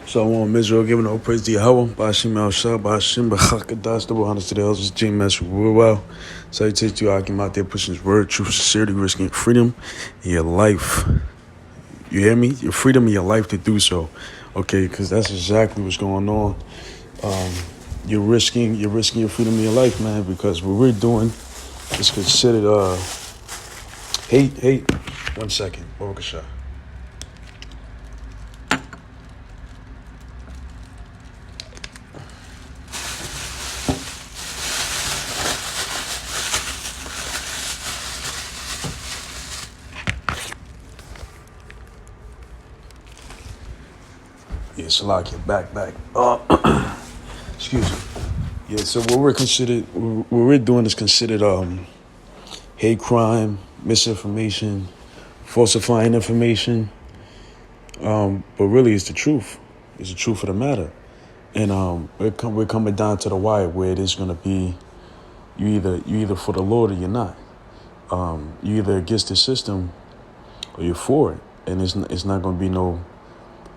Shalom, Israel, giving all praise to Yahweh. Bashim al Shah, Bashim Bachakadas, double hundreds to the elders, Jim Master, well. Salutations to you, Akim out there pushing his word, truth, sincerity, risking freedom in your life. You hear me? Your freedom in your life to do so. Okay, because that's exactly what's going on. You're risking your freedom in your life, man, because what we're doing is considered hate. 1 second. Baruch. Yeah, Salakia, back. Excuse me. Yeah, so what we're doing is considered hate crime, misinformation, falsifying information. But really, it's the truth. It's the truth of the matter. And we're coming down to the wire where it is going to be you either for the Lord or you're not. You either against the system or you're for it, and it's not going to be no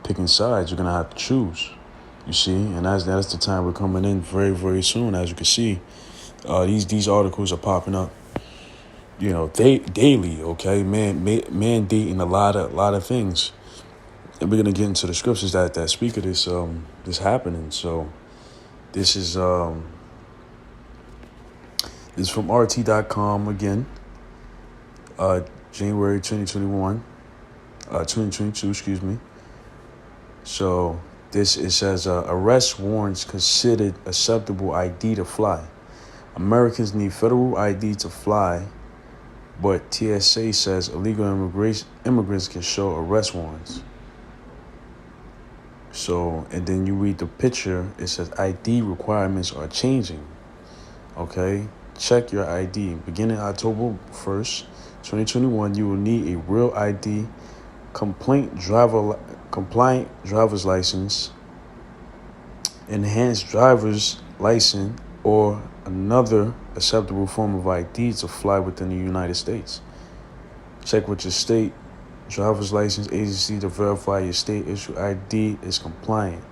picking sides. You're going to have to choose. You see, and that's the time we're coming in very, very soon. As you can see, these articles are popping up, daily. Okay, mandating a lot of things, and we're gonna get into the scriptures that speak of this happening. So this is from RT.com again, January 2022. Excuse me. So. It says, arrest warrants considered acceptable ID to fly. Americans need federal ID to fly, but TSA says illegal immigrants can show arrest warrants. So, and then you read the picture, it says ID requirements are changing. Okay, check your ID. Beginning October 1st, 2021, you will need a real ID, compliant driver's license, enhanced driver's license, or another acceptable form of ID to fly within the United States. Check with your state driver's license agency to verify your state issue ID is compliant.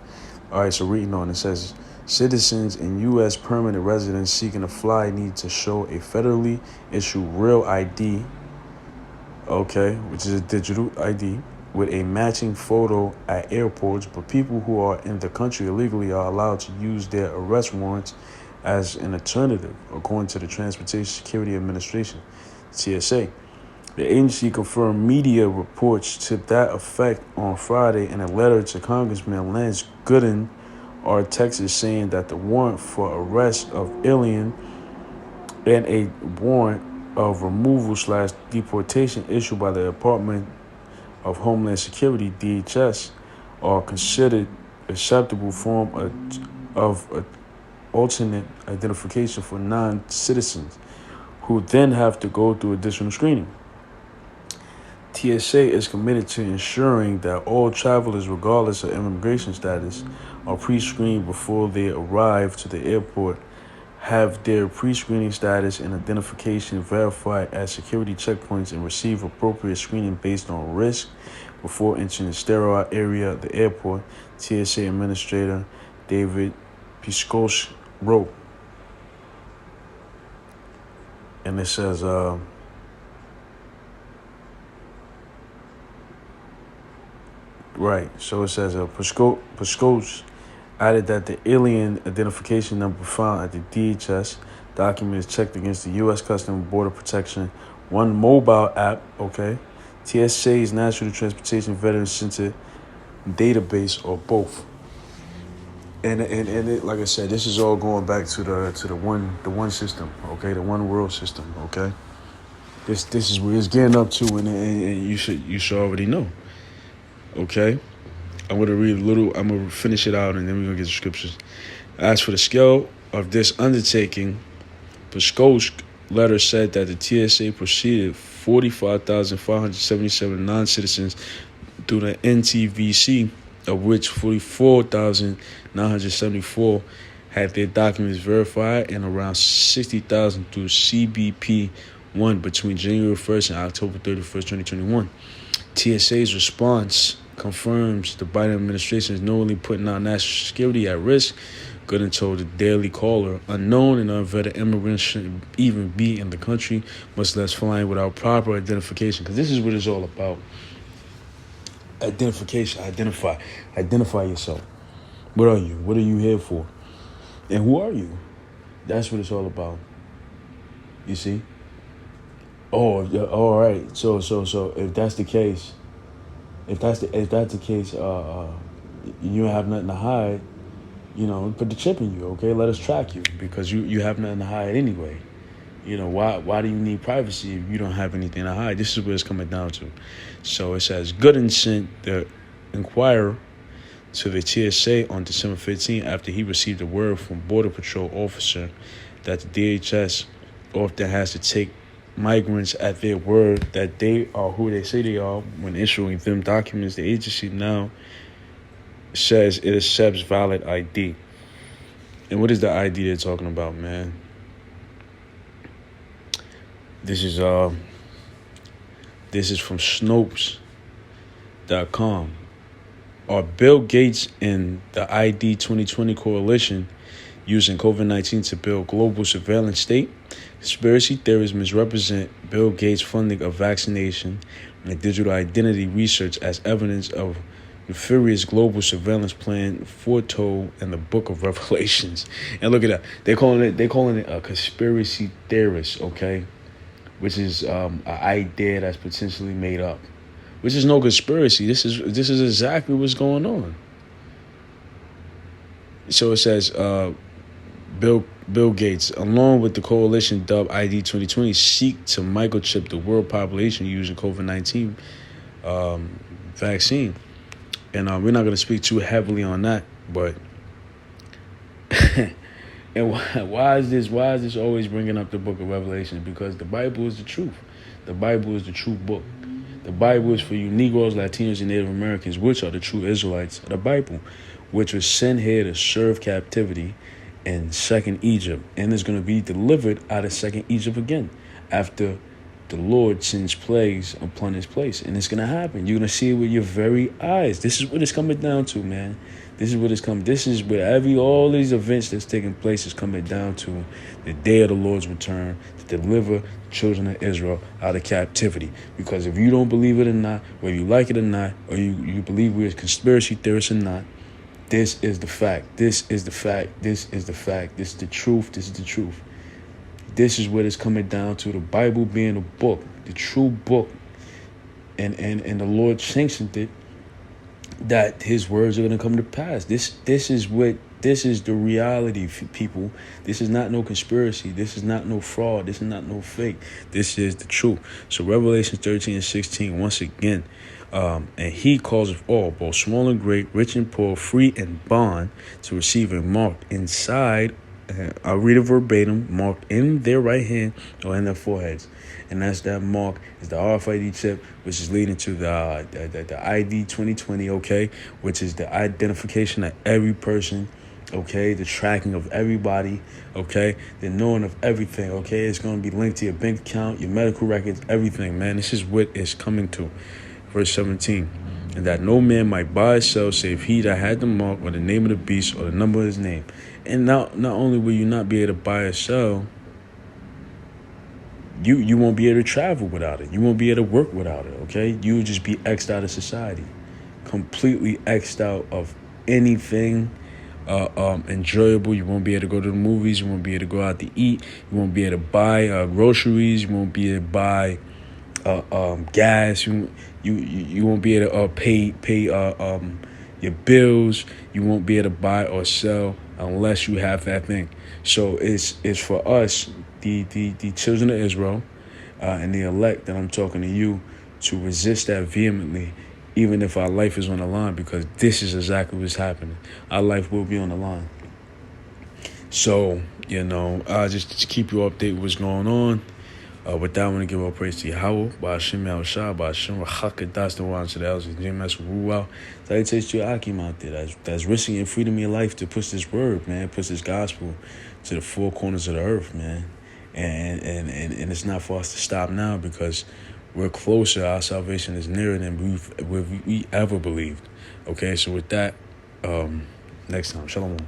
All right, so reading on, it says citizens and U.S. permanent residents seeking to fly need to show a federally issued real ID, okay, which is a digital ID, with a matching photo at airports, but people who are in the country illegally are allowed to use their arrest warrants as an alternative, according to the Transportation Security Administration, TSA. The agency confirmed media reports to that effect on Friday in a letter to Congressman Lance Gooden, of Texas, saying that the warrant for arrest of alien and a warrant of removal/deportation issued by the Department of Homeland Security, DHS, are considered acceptable form of alternate identification for non-citizens who then have to go through additional screening. TSA is committed to ensuring that all travelers, regardless of immigration status, are pre-screened before they arrive to the airport, have their pre-screening status and identification verified at security checkpoints, and receive appropriate screening based on risk before entering the sterile area of the airport, TSA Administrator David Piscos wrote. And it says, right, so it says, Piscos added that the alien identification number found at the DHS document is checked against the U.S. Customs and Border Protection One mobile app, okay, TSA's National Transportation Veterans Center database, or both. And it, like I said, this is all going back to the one system, okay, the one world system, okay. This is where it's getting up to, and you should already know, okay. I'm going to read a little, I'm going to finish it out, and then we're going to get the scriptures. As for the scale of this undertaking, Piscos' letter said that the TSA proceeded 45,577 non-citizens through the NTVC, of which 44,974 had their documents verified, and around 60,000 through CBP1 between January 1st and October 31st, 2021. TSA's response confirms the Biden administration is knowingly putting our national security at risk. Gooden told the Daily Caller, unknown and unvetted immigrants shouldn't even be in the country, much less flying without proper identification. Because this is what it's all about. Identification, identify yourself. What are you? What are you here for? And who are you? That's what it's all about. You see? Oh, yeah, all right. So, if that's the case, you don't have nothing to hide. Put the chip in you, okay? Let us track you because you have nothing to hide anyway. Why do you need privacy if you don't have anything to hide? This is what it's coming down to. So it says Gooden sent the Inquirer to the TSA on December 15 after he received a word from Border Patrol officer that the DHS often has to take migrants at their word that they are who they say they are when issuing them documents. The agency now says it accepts valid ID. And what is the ID they're talking about, man? This is from Snopes.com. Are Bill Gates and the ID 2020 coalition using COVID-19 to build global surveillance state? Conspiracy theorists misrepresent Bill Gates' funding of vaccination and digital identity research as evidence of nefarious global surveillance plan foretold in the Book of Revelations. And look at that. They're calling it a conspiracy theorist, okay? Which is an idea that's potentially made up. Which is no conspiracy. This is exactly what's going on. So it says Bill Gates, along with the coalition dubbed ID 2020, seek to microchip the world population using COVID-19 vaccine. And we're not going to speak too heavily on that, but and why is this always bringing up the Book of Revelation? Because the Bible is the truth. The Bible is the true book. The Bible is for you Negroes, Latinos, and Native Americans, which are the true Israelites of the Bible, which was sent here to serve captivity in second Egypt, and is going to be delivered out of second Egypt again after the Lord sends plagues upon his place. And it's going to happen. You're going to see it with your very eyes. This is what it's coming down to, man. This is what it's coming. This is what all these events that's taking place is coming down to. The day of the Lord's return to deliver the children of Israel out of captivity. Because if you don't believe it or not, whether you like it or not, or you believe we're conspiracy theorists or not, this is the fact. This is the fact. This is the fact. This is the truth. This is the truth. This is what it's coming down to. The Bible being a book, the true book, and the Lord sanctioned it, that his words are going to come to pass. This is the reality, people. This is not no conspiracy. This is not no fraud. This is not no fake. This is the truth. So Revelation 13 and 16, once again, and he calls of all, both small and great, rich and poor, free and bond, to receive a mark inside. I'll read it verbatim, marked in their right hand or in their foreheads. And that mark is the RFID chip, which is leading to the ID 2020, okay, which is the identification of every person, okay, the tracking of everybody, okay, the knowing of everything, okay. It's going to be linked to your bank account, your medical records, everything, man. This is what it's coming to. Verse 17. And that no man might buy or sell save he that had the mark or the name of the beast or the number of his name. And not only will you not be able to buy or sell, you won't be able to travel without it. You won't be able to work without it, okay? You will just be X'd out of society. Completely X'd out of anything enjoyable. You won't be able to go to the movies. You won't be able to go out to eat. You won't be able to buy groceries. You won't be able to buy gas. You won't be able to pay your bills. You won't be able to buy or sell unless you have that thing. So it's for us, the children of Israel, and the elect, that I'm talking to you, to resist that vehemently, even if our life is on the line, because this is exactly what's happening. Our life will be on the line. So, just to keep you updated with what's going on. With that, I want to give all praise to Yahweh, Ba'ashem Yahushua, Ba'ashem Rachakadas, the one to the elders, James Ruel. Salutations to your Akim out there that's risking your freedom of your life to push this word, man, push this gospel to the four corners of the earth, man. And it's not for us to stop now, because we're closer. Our salvation is nearer than we ever believed. Okay, so with that, next time, shalom.